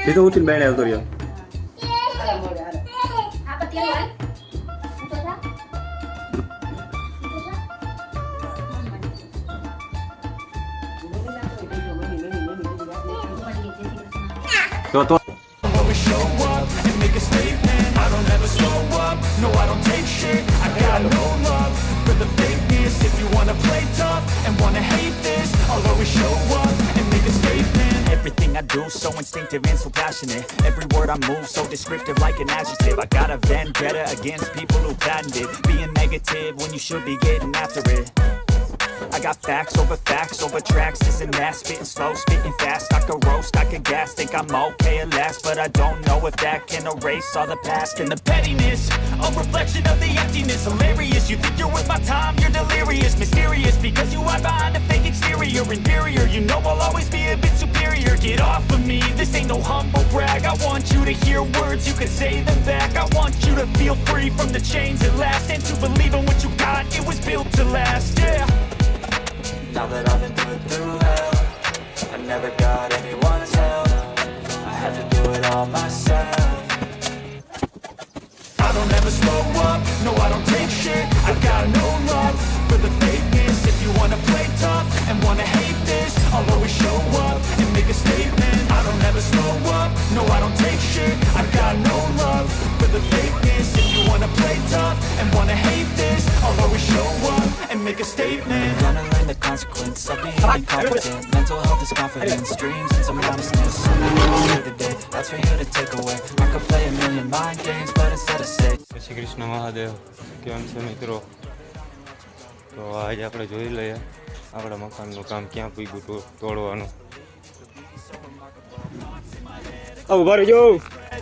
સીધો ઉઠીને બેણે આવતો રહ્યો. તો always show up and make a statement. I don't ever slow up, no I don't take shit. I got no love for the fakeness. If you wanna play tough and wanna hate this, I'll always show up and make a statement. Everything I do so instinctive and so passionate. Every word I move so descriptive like an adjective. I got a vendetta against people who patented being negative when you should be getting after it. I got facts over tracks, this and that. Spitting slow, spitting fast, I could roast, I could gas. Think I'm okay at last, but I don't know if that can erase all the past. And the pettiness, a reflection of the emptiness. Hilarious, you think you're worth my time, you're delirious. Mysterious, because you hide behind a fake exterior. Inferior, you know I'll always be a bit superior. Get off of me, this ain't no humble brag. I want you to hear words, you can say them back. I want you to feel free from the chains at last, and to believe in what you got, it was built to last, yeah. Now that I've been through hell, I never got anyone's help. I had to do it all myself. I don't ever slow up, no I don't take shit. I've got no love for the fakeness. If you wanna play tough and wanna hate this, I'll always show up and make a statement. I don't ever slow up, no I don't take shit. I've got no love for the fakeness. If you wanna play tough and wanna hate this, I'll always show up and make a statement. Gonna learn the consequence of being incompetent. Mental health is confidence, dreams and some honestness. Here today, that's for you to take away. I could play a million mind games, but instead of say Shri Krishna Mahadev. કેમ છે મિત્રો? તો આજે આપણે જોઈ લઈએ આપણા મકાનનું કામ ક્યાં પૂગ્યું તોડવાનું. ઉભા રહેજો.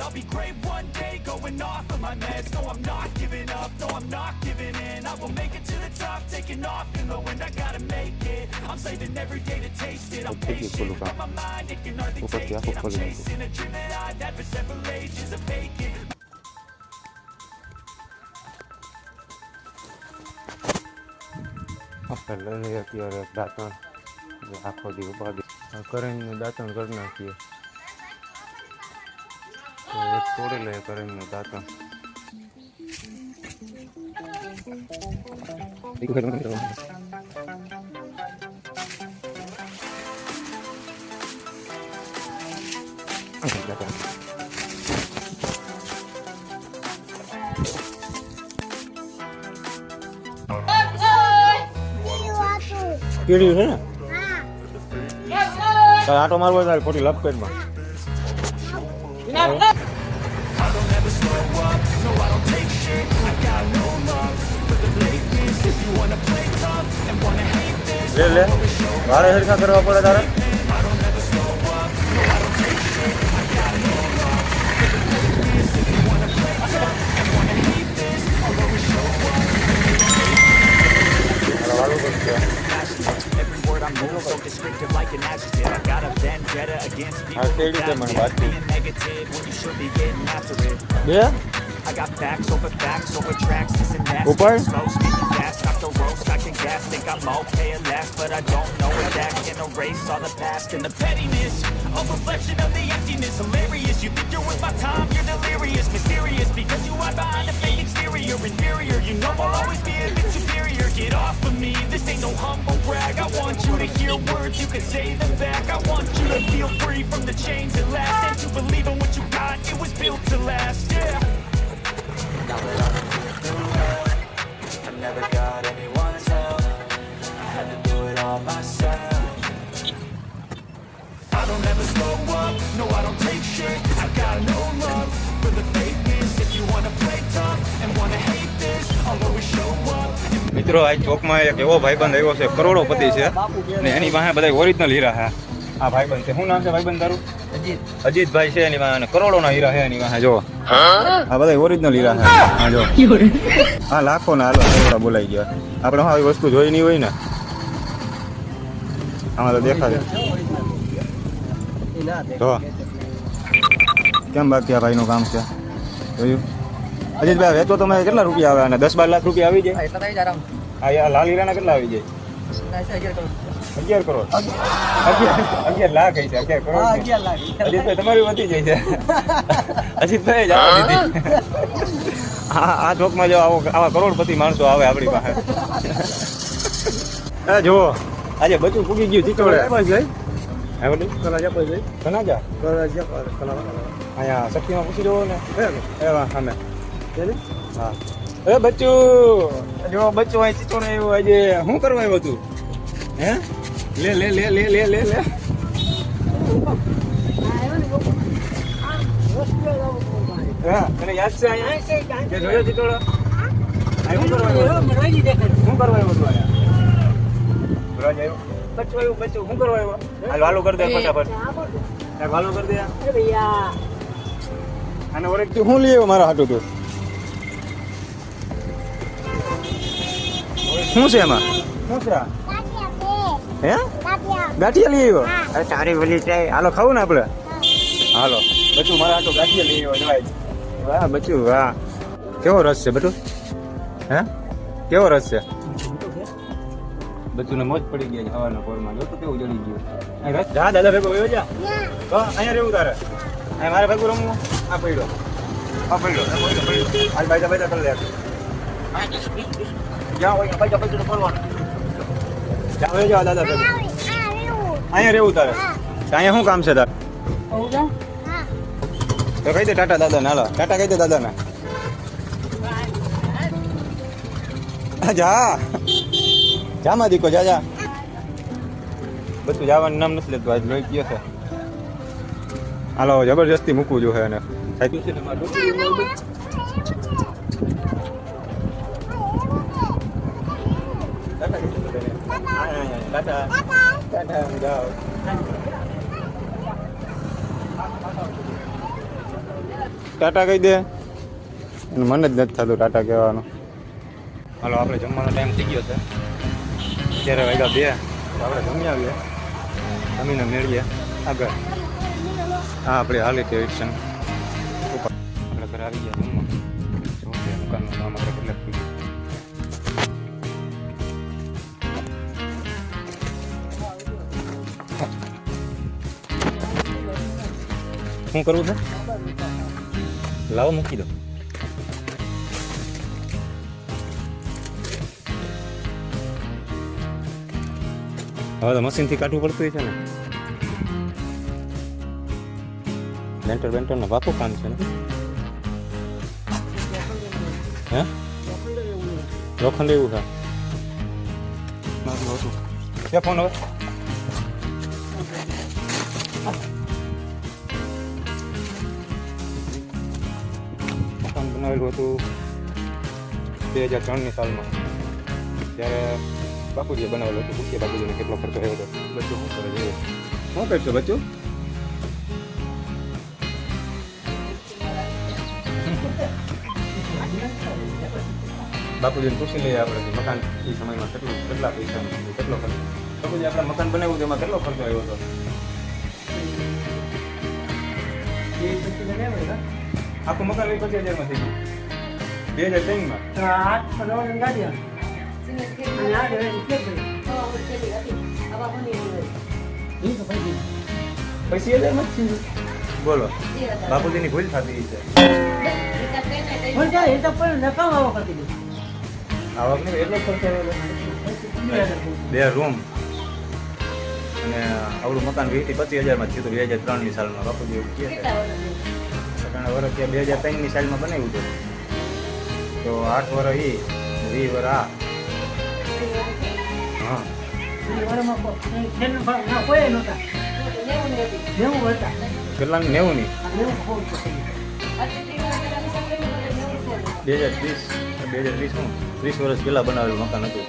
I'll be great one day, going off of my meds. No, I'm not giving up, no, I'm not giving in. I will make it to the top, taking off in the wind. I gotta make it, I'm saving every day to taste it. I'm patient, but my mind, it can hardly take it. I'm chasing a dream that I've had for several ages of vacant. આપણે લઈ અત્યારે દાંતણ આખો દી ઉપાડી કરીને દાંતણ કરી નાખીએ. તો એક તોડી લઈએ કરીને દાંતણ. કીડી છે ને? આટો મારવો તારે ખોટી લપેટમાં. લે વારે હરખા કરવા પડે તારે. So descriptive like an adjective. I got a vendetta against people who being negative when you should be getting after it. Yeah. I got facts over tracks, this and that. Slow, speaking fast, I can roast, I can gas. Think I'm okay at last, but I don't know if that can erase all the past. And the pettiness, a reflection of the emptiness. Hilarious, you think you're worth my time, you're delirious. Mysterious, because you hide behind a fake exterior. Inferior, you know I'll always be a bit superior. Get off of me, this ain't no humble brag. I want you to hear words, you can say them back. I want you to feel free from the chains at last, and to believe in what you got, it was built to last, yeah. Now that I've been through hell, I never got anyone's help. I had to do it all myself. I don't ever slow up, no I don't take shit. I got no love for the fakeness. If you wanna play tough and wanna hate this, I'll always show up. મિત્રો આ ચોકમાં એક એવો ભાઈબંધ આવ્યો છે, કરોડોપતિ છે ને એની પાસે બધા ઓરિજિનલ હીરા છે. આ ભાઈબંધ છે, શું નામ છે ભાઈબંધ તારું? અજીતભાઈ છે એની પાસે, કરોડોના હીરા છે એની પાસે. જો આ બધા ઓરિજિનલ હીરા છે. હા જો હા લાખો ના હાલો કરોડા બોલાઈ ગયા. આપણે હા આવી વસ્તુ જોઈ નહીં હોય ને આમાં તો દેખાશે. જો કેમ બાકી આ ભાઈનું કામ છે જોયું? અજીતભાઈ વેચો તમે કેટલા રૂપિયા આવે? અને 10-12 લાખ રૂપિયા આવી જાય. હા યાર લાલ હીરાના કેટલા આવી જાય? 11 કરોડ 11 લાખ હશે 11 કરોડ હા, નહીં. 11 લાખ. અજીતભાઈ તમારી વધી જાય છે અજીતભાઈ જવા દીધી આ ચોકમાં જો આવા કરોડપતિ માણસો આવે આપણી પાસે જુઓ આજે બચું પૂગી ગયું ચીચોડે હા બોલું કનાજા અહીંયા શક્તિમાં પૂછી જવો ને એવા સામે હા એ બચ્ચું જો બચ્ચું અહીં ચીચોડે આવ્યું આજે શું કરવા આવ્યું તું હે લે લે લે લે લે લે લે હા તને યાદ છે અહીંયા કે જોયો ચીચોડો અહીં શું કરવા આવ્યો શું કરવા આવ્યો તું અહીંયા રોજ આવ્યો બચ્ચું આવ્યું બચ્ચું શું કરવા આવ્યો હાલ વાલો કરી દે ફટાફટ વાલો કરી દે અને ઓરે તું શું લઈ આવ્યો મારા હાટું તું શું છે એમાં શું છે હે ગાંઠિયા લઈ આવ્યો અરે તારી વલી છે હાલો ખાવું ને આપણે હાલો બચ્ચું મારા હાટું ગાંઠિયા લઈ આવ્યો જવાય વાહ બચ્ચું વાહ કેવો રસ છે બટુ હે કેવો રસ છે બચ્ચુને મોજ પડી ગયા હવાના પોરમાં જો તો કેવું જડી ગયું અહીં રસ જા દાદા ભેગો વયો જા તો અહીંયા રહેવું તારે અહીં મારે ભેગું રમવું આ પડ્યો હાલ બાઈજા બાઈજા કરી લે જાઓ અહીંયા બાઈજા બાઈજા કરવાનું જાઓ વયો જાઓ દાદા ભેગું અહીંયા રહેવું તારે અહીંયા શું કામ છે તારે તો કહી દે ટાટા દાદા ને હાલો ટાટા કહી દે દાદા ને જા જામાં દીકો જા જા બધું જવાનું નામ નથી લેતું આજ લોહી ગયો છે હાલો જબરજસ્તી મૂકવું જોઈએ એને થાક્યું છે ને મારું ટાટા કહી દે મને જ નથી થતું ટાટા કહેવાનું હાલો આપણે જમવાનો ટાઈમ થઈ ગયો છે અત્યારે વાગ્યા 2 તો આપણે જમી આવીએ જમીને મેળવીએ આગળ હા આપણે હાલી તે એક્શન ઉપર આપણે ઘરે આવી ગયા જમવા શું છે દુકાનનું કામ આપણે કેટલાક થઈ ગયું શું કરવું છે લાવો મૂકી દો હવે તો મશીનથી કાઢવું પડતું છે ને લેન્ટર બેન્ટર ને બાપુ કામ છે ને હે લોખંડ એવું છે ક્યાં ફોન હવે મકાન બનાવેલું હતું 2003ની સાલમાં ત્યારે બાપુજીએ બનાવેલું હતું પૂછીએ બાપુજીને કેટલો ખર્ચો આવ્યો હતો બચ્ચું શું કરે છે શું કરશો બચ્ચું બાપુજીને પૂછી લઈએ આપણે મકાન એ સમયમાં કેટલા પૈસા કેટલો ખર્ચો બાપુજી આપણે મકાન બનાવ્યું એમાં કેટલો ખર્ચો આવ્યો હતો આખું મકાન 25,000 માં થઈ ગયું 25,000 બોલો બાપુજીની ભૂલ થતી છે આવક નહીં એટલો ખર્ચો બે રૂમ અને આવડું મકાન 20-25,000 માં થયું 2003ની સાલમાં બાપુજી એવું કહે છે વર્ષ ત્યાં 2003ની સાલમાં બનાવ્યું હતું તો 8 વર્ષ એ 20 વર્ષ આ હા કેટલા 90 ની 2030 શું 30 વર્ષ પહેલા બનાવેલું મકાન હતું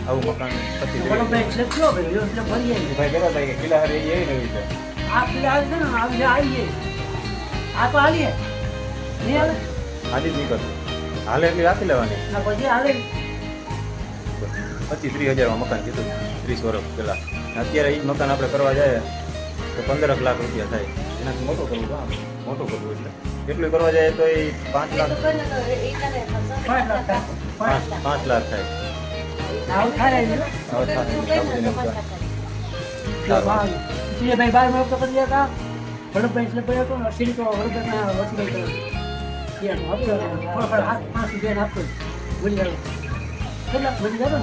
આવું મકાન પછી ભાઈ કહેતા હતા કે કિલ્લા હારે એ નવી છે આજે જ નીકળતું હાલે એટલી રાખી લેવાની 25-30,000 માં મકાન કીધું 30 વર્ષ પહેલા અત્યારે એ મકાન આપણે કરવા જાય તો 15 લાખ રૂપિયા થાય એનાથી મોટું કરવું કામ મોટું કરવું એટલે એટલું કરવા જાય તો એ 5 લાખ 5 લાખ થાય इसलिए भाई बार में तो कर दिया था वल्लभભાઈ એટલે પડ્યો તો અસીરી તો વલ્લભભાઈના વસીલે તો ये थोड़ा हाथ 5 रुपया आपको बोली जाओ કેટલા બોલી જાવ ને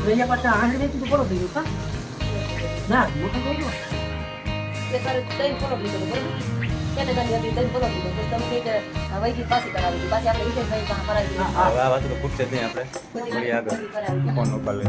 અહીંયા પાછા આંગળી દેતી તો પડો થઈ ગયો કા ના મોટો થઈ ગયો એ તારે તઈ ફોલો લીધો બરાબર કેને ગાડી તઈ ફોલો લીધો તો તમે કે હવે ઈ પાછી કરાવી દીધી પાછી આપણે વિજયભાઈ પાસે કરાવી દીધી હવે આ વાત તો પૂછશે જ નહીં આપણે વળી આગળ ફોન ઉપર લે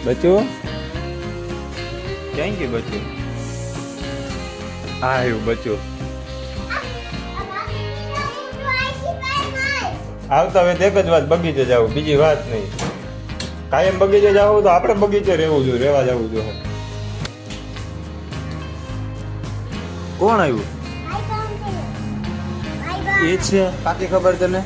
બચ્ચું ક્યાં ગયું બચ્ચું આવ્યું બચ્ચું આવતા હવે એક જ વાત બગીચે જાવ બીજી વાત નહીં કાયમ બગીચે જાવ તો આપણે બગીચે રહેવું જોઈએ રહેવા જવું જોઈએ કોણ આવ્યું એ છે પાકી ખબર તને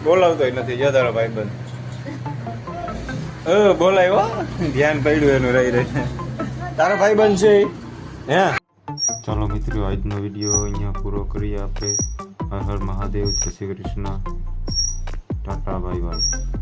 બોલાવતો નથી જો તારો ભાઈબંધ બોલાવ્યો ધ્યાન પડ્યું એનું રહી રહી તારો ભાઈબંધ છે હે ચાલો મિત્રો આજનો વિડીયો અહીંયા પૂરો કરીએ આપણે હર હર મહાદેવ જય શ્રી કૃષ્ણ ટાટા બાય બાય